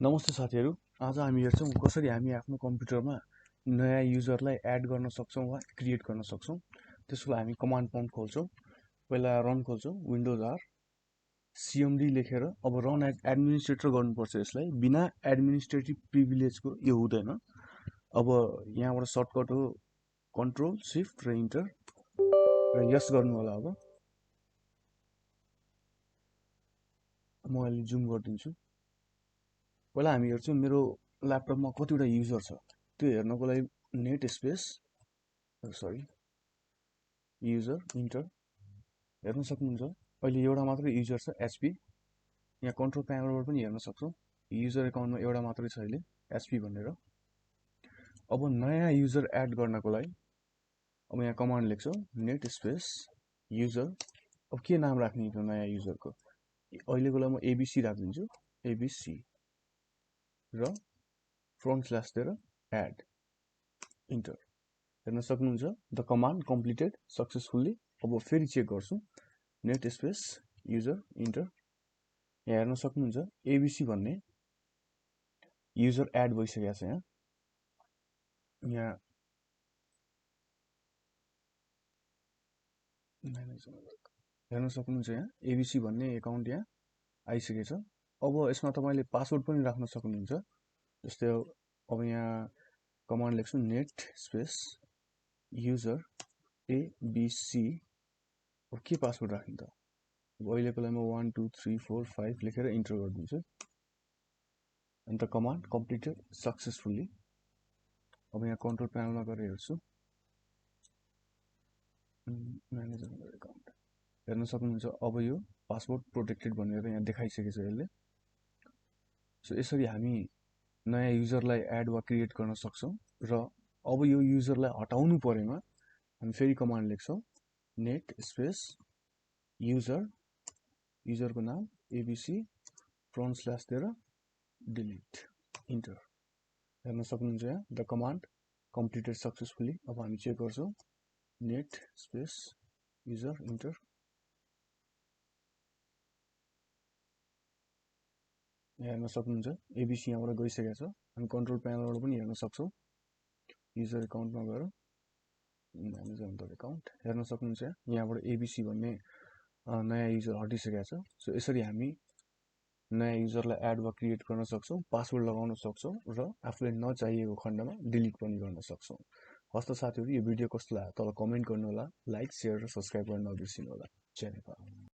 नमस्ते साथीहरू। आज हामी हेर्छौँ कसरी हामी आफ्नो कम्प्युटरमा नयाँ युजरलाई एड गर्न सक्छौँ वा क्रिएट गर्न सक्छौँ। त्यसको लागि हामी कमान्ड प्रम्प्ट खोल्छौँ। पहिला रन खोल्छौँ, विन्डोज आर सिएमडी लेखेर अब रन एज एडमिनिस्ट्रेटर गर्नुपर्छ। यसलाई बिना एडमिनिस्ट्रेटिभ प्रिभिलेजको यो हुँदैन। अब यहाँबाट सर्टकट हो कन्ट्रोल सिफ्ट र इन्टर र यस गर्नु होला। अब म अहिले जुम गरिदिन्छु। पहिला हामी हेर्छौँ मेरो ल्यापटपमा कतिवटा युजर छ त्यो हेर्नको लागि नेट स्पेस युजर इन्टर हेर्न सक्नुहुन्छ। अहिले एउटा मात्रै युजर छ एचपी। यहाँ कन्ट्रोल प्यानलबाट पनि हेर्न सक्छौँ युजर एकाउन्टमा एउटा मात्रै छ अहिले एचपी भनेर। अब नयाँ युजर एड गर्नको लागि अब यहाँ कमान्ड लेख्छौँ नेट स्पेस युजर। अब के नाम राख्ने त्यो नयाँ युजरको? अहिलेको लागि म एबिसी राखिदिन्छु, एबिसी र फ्रन्ट स्ल्यास दिएर एड इन्टर हेर्न सक्नुहुन्छ। The command completed successfully. अब फेरि चेक गर्छु नेट स्पेस युजर इन्टर। यहाँ हेर्न सक्नुहुन्छ एबिसी भन्ने युजर एड भइसकेको छ। यहाँ हेर्न सक्नुहुन्छ यहाँ एबिसी भन्ने एकाउन्ट यहाँ आइसकेको छ। अब यसमा तपाईँले पासवर्ड पनि राख्न सक्नुहुन्छ। जस्तै अब यहाँ कमान्ड लेख्छु नेट स्पेस युजर एबिसी। अब के पासवर्ड राख्ने त? अब अहिलेको लागि म 1 2 3 4 5 लेखेर इन्टर गरिदिन्छु। अनि त कमान्ड कम्प्लिटेड सक्सेसफुल्ली। अब यहाँ कन्ट्रोल प्यानलमा गएर हेर्छु म्यानेजर एकाउन्ट हेर्न सक्नुहुन्छ। अब यो पासवर्ड प्रोटेक्टेड भनेर यहाँ देखाइसकेको छ यसले। सो यसरी हामी नयाँ युजरलाई एड वा क्रिएट गर्न सक्छौँ। र अब यो युजरलाई हटाउनु परेमा हामी फेरि कमान्ड लेख्छौँ नेट स्पेस युजरको नाम एबिसी फ्रन्ट स्ल्यास दिएर डिलिट इन्टर हेर्न सक्नुहुन्छ। यहाँ द कमान्ड कम्प्लिटेड सक्सेसफुल्ली। अब हामी चेक गर्छौँ नेट स्पेस युजर इन्टर। हेर्न सक्नुहुन्छ एबिसी यहाँबाट गइसकेको छ। हामी कन्ट्रोल प्यानलबाट पनि हेर्न सक्छौँ युजर एकाउन्टमा गएर म्यानेजर एकाउन्ट हेर्न सक्नुहुन्छ। यहाँबाट एबिसी भन्ने नयाँ युजर हटिसकेको छ। सो यसरी हामी नयाँ युजरलाई एड वा क्रिएट गर्न सक्छौँ, पासवर्ड लगाउन सक्छौँ र आफूलाई नचाहिएको खण्डमा डिलिट पनि गर्न सक्छौँ। हस्त साथीहरू, यो भिडियो कस्तो लाग्यो तल कमेन्ट गर्नुहोला, लाइक शेयर र सब्सक्राइब गर्न नबिर्सिनु होला। जय नेपाल।